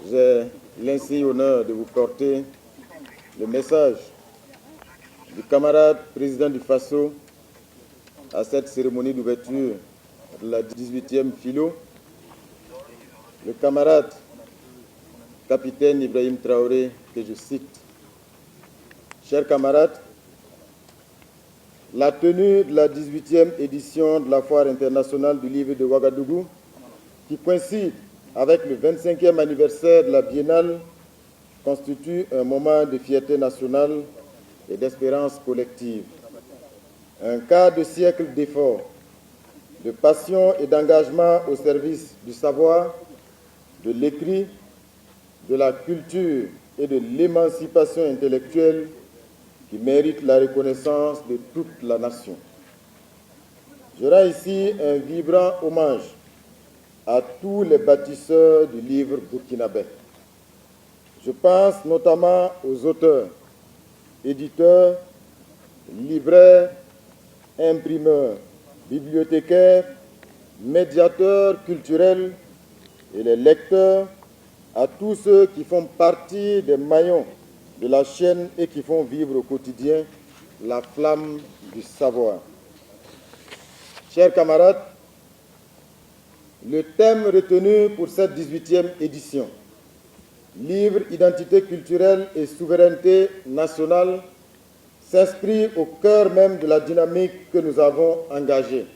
J'ai l'insigne honneur de vous porter le message du camarade président du FASO à cette cérémonie d'ouverture de la 18e philo, le camarade capitaine Ibrahim Traoré, que je cite. Chers camarades, la tenue de la 18e édition de la Foire internationale du livre de Ouagadougou, qui coïncide avec le 25e anniversaire de la Biennale, constitue un moment de fierté nationale et d'espérance collective. Un quart de siècle d'efforts, de passion et d'engagement au service du savoir, de l'écrit, de la culture et de l'émancipation intellectuelle qui mérite la reconnaissance de toute la nation. Je rends ici un vibrant hommage à tous les bâtisseurs du livre burkinabé. Je pense notamment aux auteurs, éditeurs, libraires, imprimeurs, bibliothécaires, médiateurs culturels et les lecteurs, à tous ceux qui font partie des maillons de la chaîne et qui font vivre au quotidien la flamme du savoir. Chers camarades, le thème retenu pour cette 18e édition, Livre, identité culturelle et souveraineté nationale, s'inscrit au cœur même de la dynamique que nous avons engagée.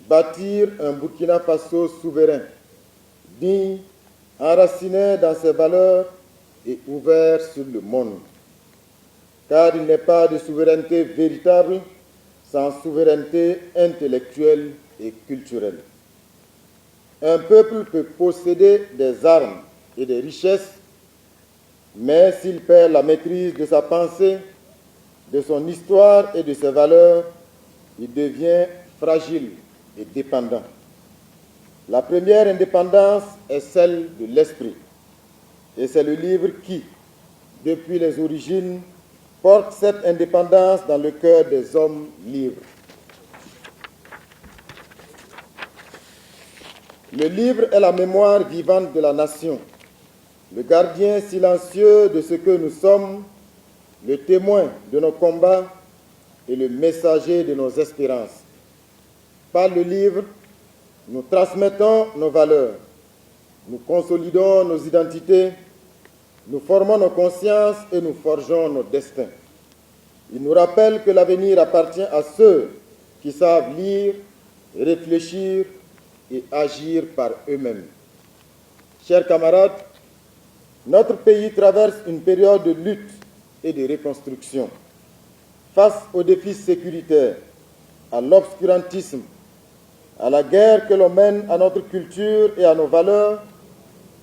Bâtir un Burkina Faso souverain, digne, enraciné dans ses valeurs et ouvert sur le monde. Car il n'est pas de souveraineté véritable sans souveraineté intellectuelle et culturelle. Un peuple peut posséder des armes et des richesses, mais s'il perd la maîtrise de sa pensée, de son histoire et de ses valeurs, il devient fragile et dépendant. La première indépendance est celle de l'esprit. Et c'est le livre qui, depuis les origines, porte cette indépendance dans le cœur des hommes libres. Le livre est la mémoire vivante de la nation, le gardien silencieux de ce que nous sommes, le témoin de nos combats et le messager de nos espérances. Par le livre, nous transmettons nos valeurs, nous consolidons nos identités, nous formons nos consciences et nous forgeons nos destins. Il nous rappelle que l'avenir appartient à ceux qui savent lire, réfléchir et agir par eux-mêmes. Chers camarades, notre pays traverse une période de lutte et de reconstruction. Face aux défis sécuritaires, à l'obscurantisme, à la guerre que l'on mène à notre culture et à nos valeurs,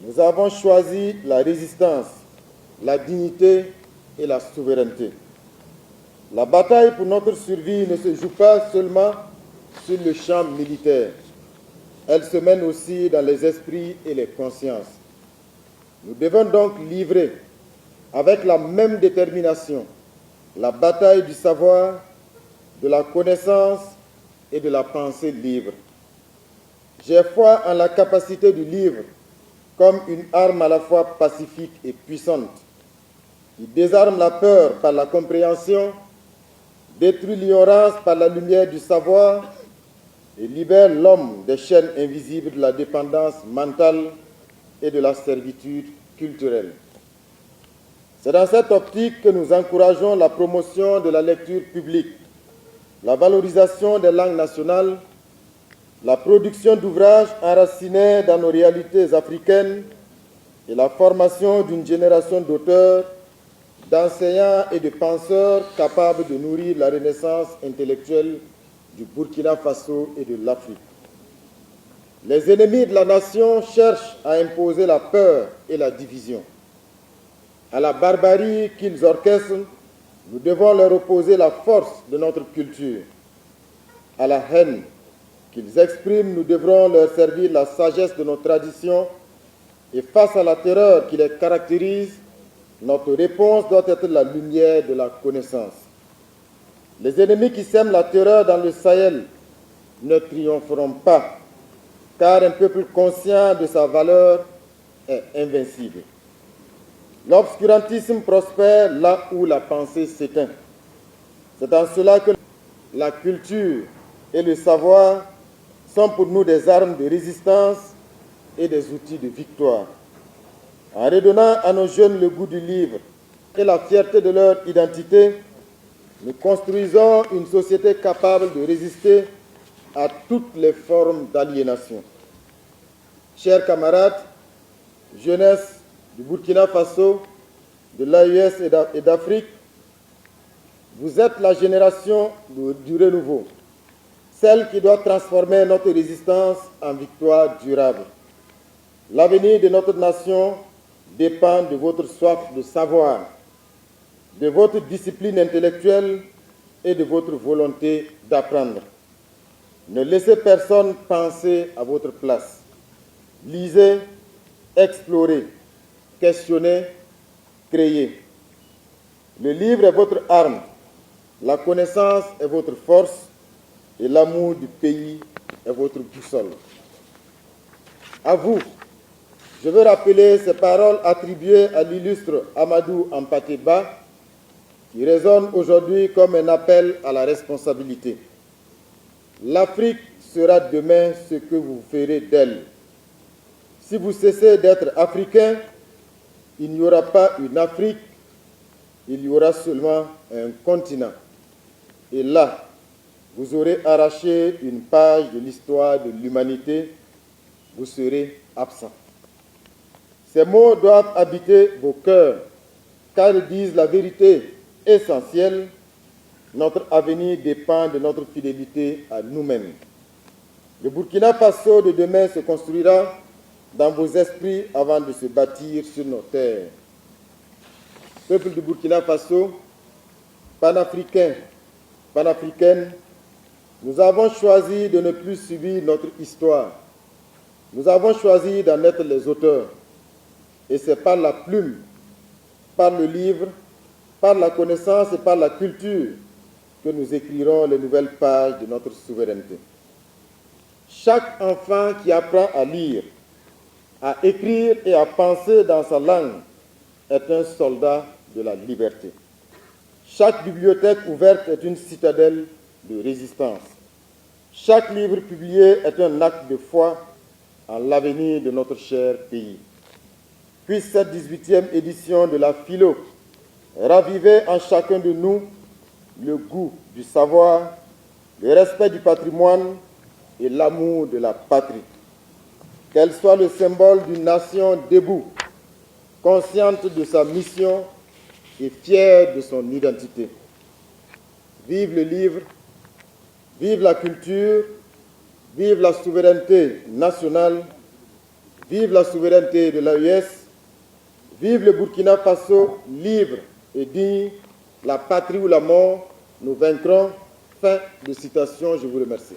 nous avons choisi la résistance, la dignité et la souveraineté. La bataille pour notre survie ne se joue pas seulement sur le champ militaire. Elle se mène aussi dans les esprits et les consciences. Nous devons donc livrer avec la même détermination la bataille du savoir, de la connaissance et de la pensée libre. J'ai foi en la capacité du livre comme une arme à la fois pacifique et puissante, qui désarme la peur par la compréhension, détruit l'ignorance par la lumière du savoir et libère l'homme des chaînes invisibles de la dépendance mentale et de la servitude culturelle. C'est dans cette optique que nous encourageons la promotion de la lecture publique, la valorisation des langues nationales, la production d'ouvrages enracinés dans nos réalités africaines et la formation d'une génération d'auteurs, d'enseignants et de penseurs capables de nourrir la renaissance intellectuelle du Burkina Faso et de l'Afrique. Les ennemis de la nation cherchent à imposer la peur et la division. À la barbarie qu'ils orchestrent, nous devons leur opposer la force de notre culture. À la haine qu'ils expriment, nous devrons leur servir la sagesse de nos traditions et face à la terreur qui les caractérise, notre réponse doit être la lumière de la connaissance. Les ennemis qui sèment la terreur dans le Sahel ne triompheront pas, car un peuple conscient de sa valeur est invincible. L'obscurantisme prospère là où la pensée s'éteint. C'est en cela que la culture et le savoir sont pour nous des armes de résistance et des outils de victoire. En redonnant à nos jeunes le goût du livre et la fierté de leur identité, nous construisons une société capable de résister à toutes les formes d'aliénation. Chers camarades, jeunesse du Burkina Faso, de l'AES et d'Afrique, vous êtes la génération du renouveau, celle qui doit transformer notre résistance en victoire durable. L'avenir de notre nation dépend de votre soif de savoir, de votre discipline intellectuelle et de votre volonté d'apprendre. Ne laissez personne penser à votre place. Lisez, explorez, questionnez, créez. Le livre est votre arme, la connaissance est votre force et l'amour du pays est votre boussole. À vous, je veux rappeler ces paroles attribuées à l'illustre Amadou Hampâté Bâ, qui résonnent aujourd'hui comme un appel à la responsabilité. L'Afrique sera demain ce que vous ferez d'elle. Si vous cessez d'être africain, il n'y aura pas une Afrique, il y aura seulement un continent. Et là, vous aurez arraché une page de l'histoire de l'humanité, vous serez absent. Ces mots doivent habiter vos cœurs, car ils disent la vérité essentielle. Notre avenir dépend de notre fidélité à nous-mêmes. Le Burkina Faso de demain se construira dans vos esprits avant de se bâtir sur nos terres. Peuple du Burkina Faso, panafricains, panafricaines, nous avons choisi de ne plus subir notre histoire. Nous avons choisi d'en être les auteurs. Et c'est par la plume, par le livre, par la connaissance et par la culture que nous écrirons les nouvelles pages de notre souveraineté. Chaque enfant qui apprend à lire, à écrire et à penser dans sa langue est un soldat de la liberté. Chaque bibliothèque ouverte est une citadelle de résistance. Chaque livre publié est un acte de foi en l'avenir de notre cher pays. Puisse cette 18e édition de la Philo raviver en chacun de nous le goût du savoir, le respect du patrimoine et l'amour de la patrie. Qu'elle soit le symbole d'une nation debout, consciente de sa mission et fière de son identité. Vive le livre, vive la culture, vive la souveraineté nationale, vive la souveraineté de l'AES, vive le Burkina Faso libre et digne, la patrie ou la mort, nous vaincrons. Fin de citation, je vous remercie.